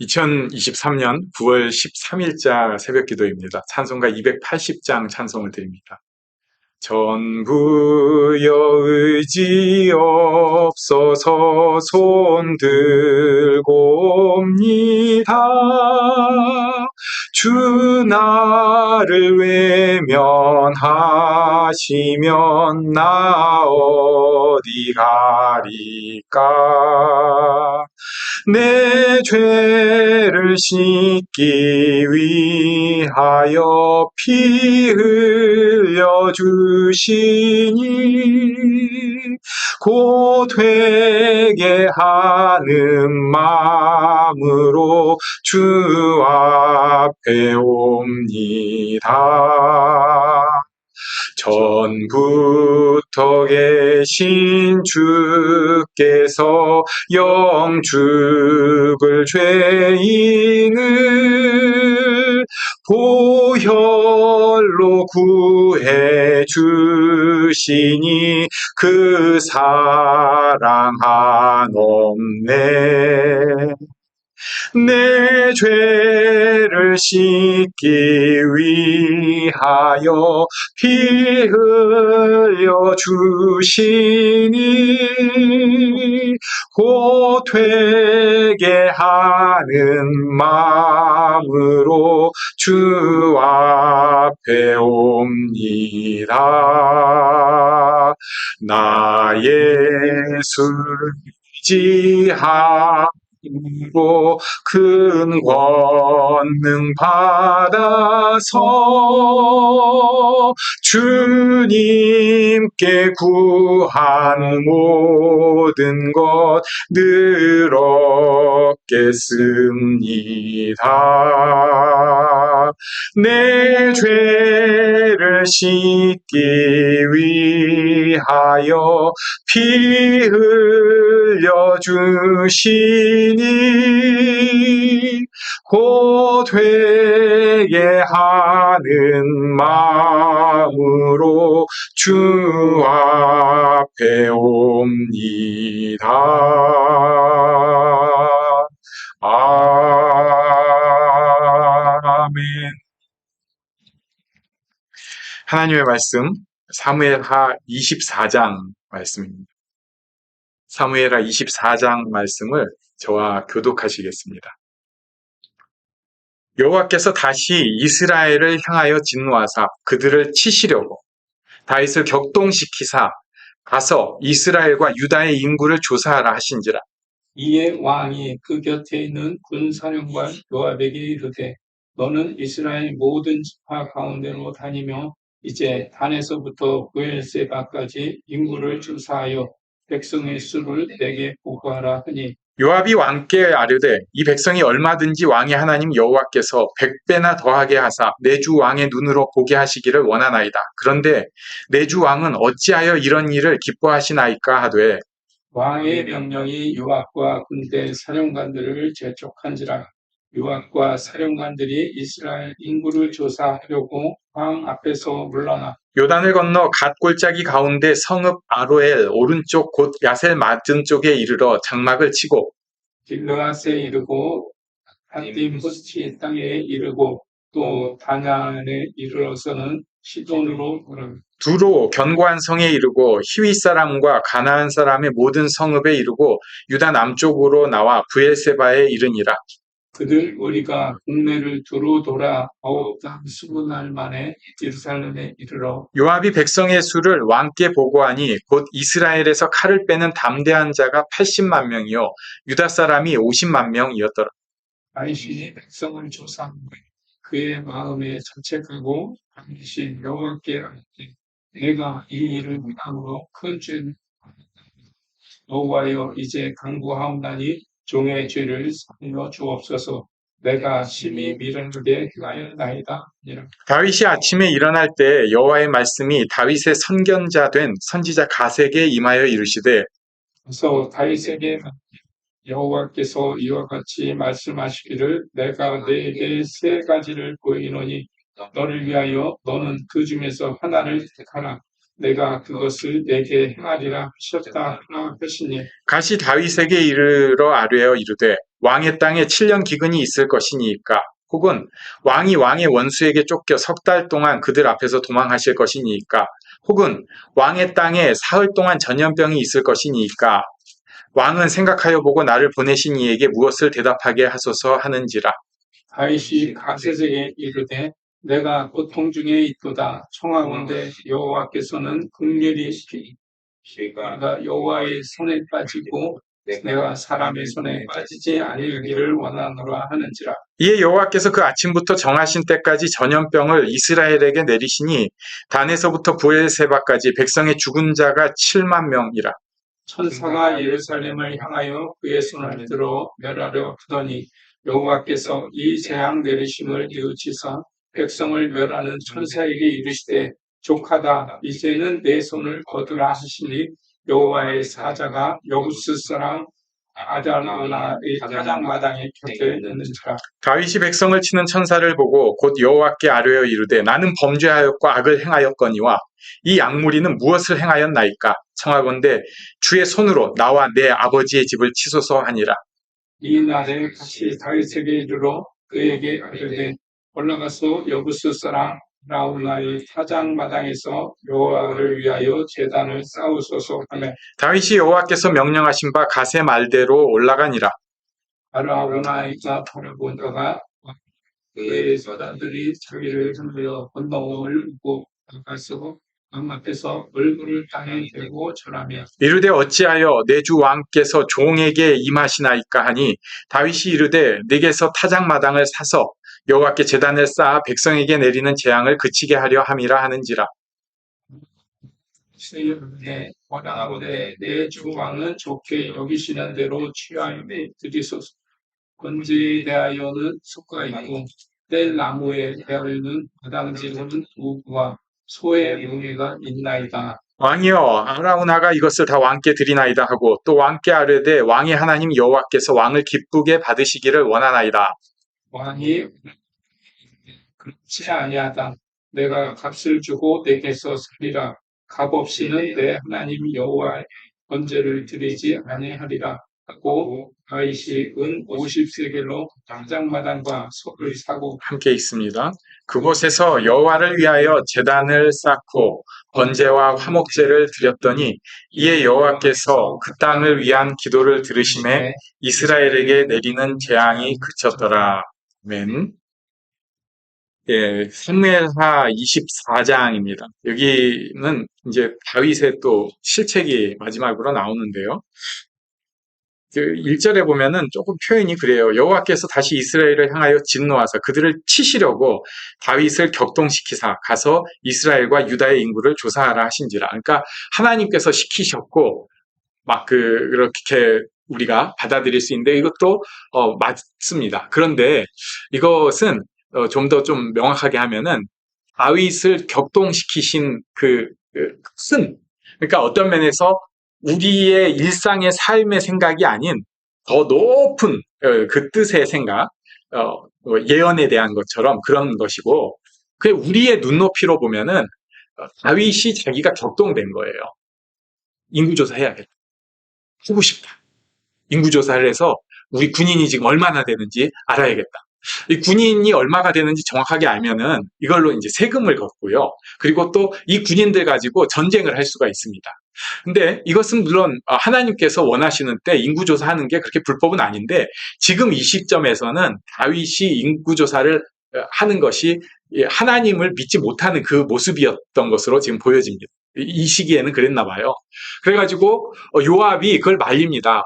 2023년 9월 13일자 새벽 기도입니다. 찬송가 280장 찬송을 드립니다. 전부여 의지 없어서 손 들고 옵니다. 주 나를 외면하시면 나 어디 가리까. 내 죄를 씻기 위하여 피 흘려 주시니 곧 회개하는 마음으로 주 앞에 옵니다. 전부터 계신 주께서 영죽을 죄인을 보혈로 구해 주시니 그 사랑 한없네. 내 죄를 씻기 위하여 피 흘려 주시니 곧 회개하는 마음으로 주 앞에 옵니다. 나 예수 의지하 큰 권능 받아서 주님께 구한 모든 것 늘 얻겠습니다. 내 죄를 씻기 위하여 피 흘려 주시니 곧 회개하는 마음으로 주 앞에 옵니다. 아멘. 하나님의 말씀 사무엘하 24장 말씀입니다. 사무엘하 24장 말씀을 저와 교독하시겠습니다. 여호와께서 다시 이스라엘을 향하여 진노하사 그들을 치시려고 다윗을 격동시키사 가서 이스라엘과 유다의 인구를 조사하라 하신지라. 이에 왕이 그 곁에 있는 군사령관 요압에게 이르되 너는 이스라엘 모든 지파 가운데로 다니며 이제 단에서부터 브엘세바까지 인구를 조사하여 백성의 수를 내게 보고하라 하니 요압이 왕께 아뢰되 이 백성이 얼마든지 왕의 하나님 여호와께서 100배나 더하게 하사 내 주 왕의 눈으로 보게 하시기를 원하나이다. 그런데 내 주 왕은 어찌하여 이런 일을 기뻐하시나이까 하되 왕의 명령이 요압과 군대 사령관들을 재촉한지라. 요압과 사령관들이 이스라엘 인구를 조사하려고 왕 앞에서 물러나 요단을 건너 갓 골짜기 가운데 성읍 아로엘 오른쪽 곧 야셀 맞은쪽에 이르러 장막을 치고 길르앗에 이르고 한딤 호스치 땅에 이르고 또 다냐에 이르러서는 시돈으로 돌아갑니다. 두로 견고한 성에 이르고 히윗 사람과 가나안 사람의 모든 성읍에 이르고 유다 남쪽으로 나와 브엘세바에 이르니라. 그들 우리가 국내를 두루 돌아 20날 만에 예루살렘에 이르러 요압이 백성의 수를 왕께 보고하니 곧 이스라엘에서 칼을 빼는 담대한 자가 80만 명이요 유다 사람이 50만 명이었더라. 다윗이 백성을 조사한 후에 그의 마음에 자책하고 다윗이 여호와께 아뢰되 내가 이 일을 행함으로 큰 죄를 여호와여 이제 간구하옵나니 종의 죄를 사하여 주옵소서. 내가 심히 미련하게 행하였나이다. 다윗이 아침에 일어날 때 여호와의 말씀이 다윗의 선견자 된 선지자 갓에게 임하여 이르시되 그래서 다윗에게 여호와께서 이와 같이 말씀하시기를 내가 네게 세 가지를 보이노니 너를 위하여 너는 그 중에서 하나를 택하라. 내가 그것을 내게 행하리라 하셨다 하나 하시니 가시 다윗에게 이르러 아뢰어 이르되 왕의 땅에 7년 기근이 있을 것이니까 혹은 왕이 왕의 원수에게 쫓겨 석 달 동안 그들 앞에서 도망하실 것이니까 혹은 왕의 땅에 사흘 동안 전염병이 있을 것이니까 왕은 생각하여 보고 나를 보내신 이에게 무엇을 대답하게 하소서 하는지라. 다윗이 가세에게 이르되 내가 고통 중에 있도다 청하건대 여호와께서는 긍휼히 내가 여호와의 손에 빠지고 내가 사람의 손에 빠지지 아니하기를 원하노라 하는지라. 이에 여호와께서 그 아침부터 정하신 때까지 전염병을 이스라엘에게 내리시니 단에서부터 부엘세바까지 백성의 죽은 자가 7만 명이라. 천사가 예루살렘을 향하여 그의 손을 들어 멸하려 하더니 여호와께서 이 재앙 내리심을 뉘우치사 백성을 멸하는 천사에게 이르시되 족하다 이제는 내 손을 거두라 하시니 여호와의 사자가 여부스 사람 아달라의 타작마당에 곁에 있는지라. 다윗이 백성을 치는 천사를 보고 곧 여호와께 아뢰어 이르되 나는 범죄하였고 악을 행하였거니와 이 악무리는 무엇을 행하였나이까 청하건대 주의 손으로 나와 내 아버지의 집을 치소서 하니라. 이 날에 같이 다윗에게 이르러 그에게 이르되 올라가서 여부스 사람 라울라의 타작마당에서 여호와를 위하여 제단을 쌓으소서 하며 다윗이 여호와께서 명령하신 바 가세 말대로 올라가니라. 아라우나이가 바라보다가 그의 사람들이 자기를 향하여 건너옴을 보고 나가서 왕 앞에서 얼굴을 땅에 대고 절하며 이르되 어찌하여 내 주 왕께서 종에게 임하시나이까 하니 다윗이 이르되 내게서 타작마당을 사서 여호와께 제단을 쌓아 백성에게 내리는 재앙을 그치게 하려 함이라 하는지라. 세일에 원하오되 내 주 왕은 좋게 여기시는 대로 취하여 드리소서. 건지에 대하여는 숲과 있고 뗄 나무에 대하여는 마당지로는 우와 소의 뭉이가 있나이다. 왕이여 아라우나가 이것을 다 왕께 드리나이다 하고 또 왕께 아뢰되 왕의 하나님 여호와께서 왕을 기쁘게 받으시기를 원하나이다. 왕이 그렇지 아니하다. 내가 값을 주고 내게서 살리라. 값 없이는 내 하나님 여호와의 번제를 드리지 아니하리라 하고 다윗이 은 50세겔로 당장마당과 소를 사고 함께 있습니다. 그곳에서 여호와를 위하여 제단을 쌓고 번제와 화목제를 드렸더니 이에 여호와께서 그 땅을 위한 기도를 들으심에 이스라엘에게 내리는 재앙이 그쳤더라. 아멘. 예, 사무엘하 24장입니다. 여기는 이제 다윗의 또 실책이 마지막으로 나오는데요. 그 1절에 보면은 조금 표현이 그래요. 여호와께서 다시 이스라엘을 향하여 진노하사 그들을 치시려고 다윗을 격동시키사 가서 이스라엘과 유다의 인구를 조사하라 하신지라. 그러니까 하나님께서 시키셨고 막 그렇게 우리가 받아들일 수 있는데 이것도 맞습니다. 그런데 이것은 좀 더 좀 명확하게 하면은 다윗을 격동시키신 그 뜻은 그러니까 어떤 면에서 우리의 일상의 삶의 생각이 아닌 더 높은 그 뜻의 생각, 예언에 대한 것처럼 그런 것이고 그 우리의 눈높이로 보면은 다윗이 자기가 격동된 거예요. 인구조사 해야겠다. 하고 싶다. 인구조사를 해서 우리 군인이 지금 얼마나 되는지 알아야겠다. 이 군인이 얼마가 되는지 정확하게 알면은 이걸로 이제 세금을 걷고요. 그리고 또 이 군인들 가지고 전쟁을 할 수가 있습니다. 근데 이것은 물론 하나님께서 원하시는 때 인구조사하는 게 그렇게 불법은 아닌데 지금 이 시점에서는 다윗이 인구조사를 하는 것이 하나님을 믿지 못하는 그 모습이었던 것으로 지금 보여집니다. 이 시기에는 그랬나 봐요. 그래가지고 요압이 그걸 말립니다.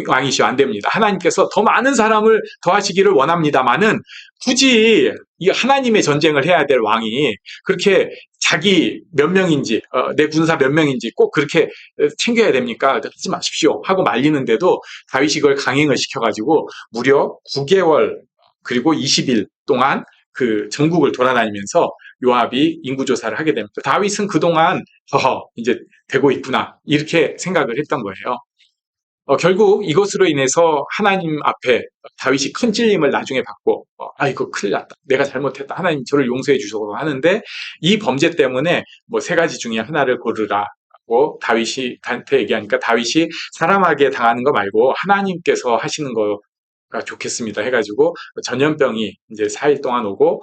왕이시오 안 됩니다. 하나님께서 더 많은 사람을 더하시기를 원합니다만은 굳이 이 하나님의 전쟁을 해야 될 왕이 그렇게 자기 몇 명인지 내 군사 몇 명인지 꼭 그렇게 챙겨야 됩니까? 하지 마십시오 하고 말리는데도 다윗이 그걸 강행을 시켜가지고 무려 9개월 그리고 20일 동안 그 전국을 돌아다니면서 요압이 인구조사를 하게 됩니다. 다윗은 그동안 이제 되고 있구나 이렇게 생각을 했던 거예요. 결국 이것으로 인해서 하나님 앞에 다윗이 큰 찔림을 나중에 받고, 이거 큰일 났다. 내가 잘못했다. 하나님 저를 용서해 주셔서 하는데, 이 범죄 때문에 뭐 세 가지 중에 하나를 고르라고 다윗이 한테 얘기하니까, 다윗이 사람에게 당하는 거 말고 하나님께서 하시는 거가 좋겠습니다 해가지고 전염병이 이제 4일 동안 오고,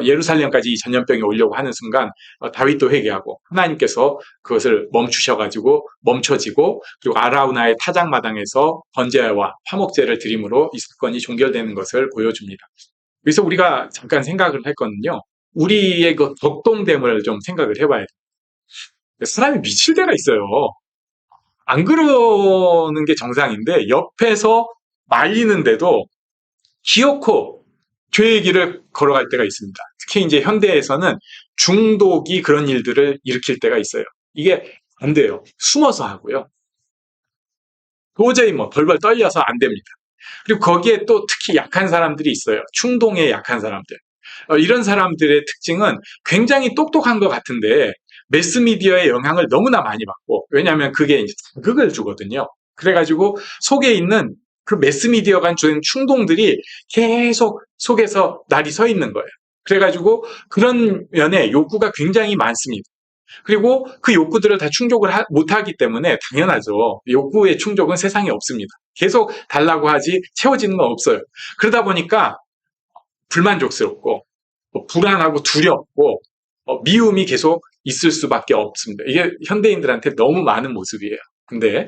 예루살렘까지 이 전염병이 오려고 하는 순간 다윗도 회개하고 하나님께서 그것을 멈추셔가지고 멈춰지고, 그리고 아라우나의 타작마당에서 번제와 화목제를 드림으로 이 사건이 종결되는 것을 보여줍니다. 그래서 우리가 잠깐 생각을 했거든요. 우리의 그 덕동됨을 좀 생각을 해봐야 돼요. 사람이 미칠 때가 있어요. 안 그러는 게 정상인데 옆에서 말리는데도 기어코 죄 얘기를 걸어갈 때가 있습니다. 특히 이제 현대에서는 중독이 그런 일들을 일으킬 때가 있어요. 이게 안 돼요. 숨어서 하고요. 도저히 뭐 벌벌 떨려서 안 됩니다. 그리고 거기에 또 특히 약한 사람들이 있어요. 충동에 약한 사람들. 이런 사람들의 특징은 굉장히 똑똑한 것 같은데 매스미디어의 영향을 너무나 많이 받고, 왜냐하면 그게 이제 자극을 주거든요. 그래가지고 속에 있는 그 매스미디어가 주는 충동들이 계속 속에서 날이 서 있는 거예요. 그래가지고 그런 면에 욕구가 굉장히 많습니다. 그리고 그 욕구들을 다 충족을 못하기 때문에 당연하죠. 욕구의 충족은 세상에 없습니다. 계속 달라고 하지 채워지는 건 없어요. 그러다 보니까 불만족스럽고 불안하고 두렵고 미움이 계속 있을 수밖에 없습니다. 이게 현대인들한테 너무 많은 모습이에요. 근데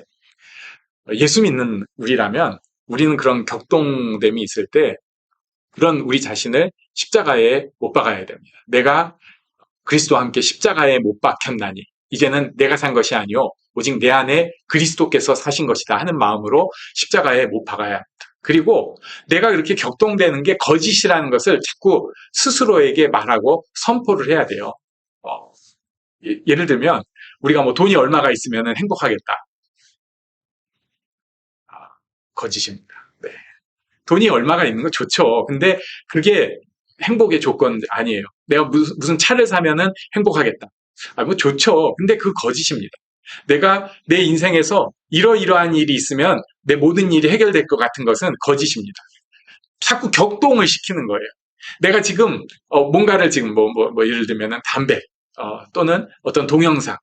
예수 믿는 우리라면 우리는 그런 격동됨이 있을 때 그런 우리 자신을 십자가에 못 박아야 됩니다. 내가 그리스도와 함께 십자가에 못 박혔나니 이제는 내가 산 것이 아니요 오직 내 안에 그리스도께서 사신 것이다 하는 마음으로 십자가에 못 박아야 합니다. 그리고 내가 그렇게 격동되는 게 거짓이라는 것을 자꾸 스스로에게 말하고 선포를 해야 돼요. 예를 들면 우리가 뭐 돈이 얼마가 있으면 행복하겠다. 거짓입니다. 네. 돈이 얼마가 있는 건 좋죠. 근데 그게 행복의 조건 아니에요. 내가 무슨 차를 사면은 행복하겠다. 뭐 좋죠. 근데 그 거짓입니다. 내가 내 인생에서 이러이러한 일이 있으면 내 모든 일이 해결될 것 같은 것은 거짓입니다. 자꾸 격동을 시키는 거예요. 내가 지금 뭔가를 지금 예를 들면은 담배 또는 어떤 동영상,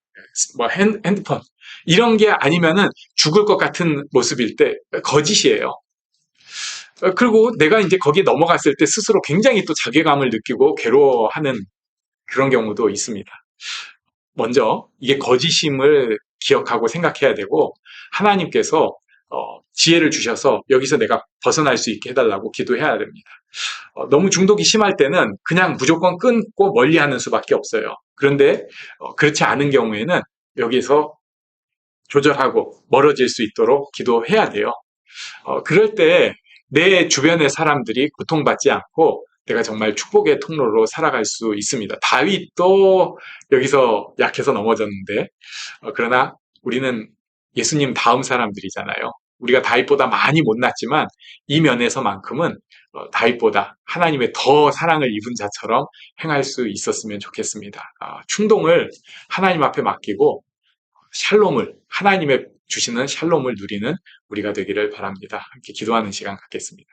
뭐 핸드폰 이런 게 아니면은 죽을 것 같은 모습일 때 거짓이에요. 그리고 내가 이제 거기에 넘어갔을 때 스스로 굉장히 또 자괴감을 느끼고 괴로워하는 그런 경우도 있습니다. 먼저 이게 거짓임을 기억하고 생각해야 되고, 하나님께서 지혜를 주셔서 여기서 내가 벗어날 수 있게 해달라고 기도해야 됩니다. 너무 중독이 심할 때는 그냥 무조건 끊고 멀리하는 수밖에 없어요. 그런데 그렇지 않은 경우에는 여기서 조절하고 멀어질 수 있도록 기도해야 돼요. 그럴 때 내 주변의 사람들이 고통받지 않고 내가 정말 축복의 통로로 살아갈 수 있습니다. 다윗도 여기서 약해서 넘어졌는데, 그러나 우리는 예수님 다음 사람들이잖아요. 우리가 다윗보다 많이 못났지만 이 면에서만큼은 다윗보다 하나님의 더 사랑을 입은 자처럼 행할 수 있었으면 좋겠습니다. 충동을 하나님 앞에 맡기고 샬롬을, 하나님의 주시는 샬롬을 누리는 우리가 되기를 바랍니다. 함께 기도하는 시간 갖겠습니다.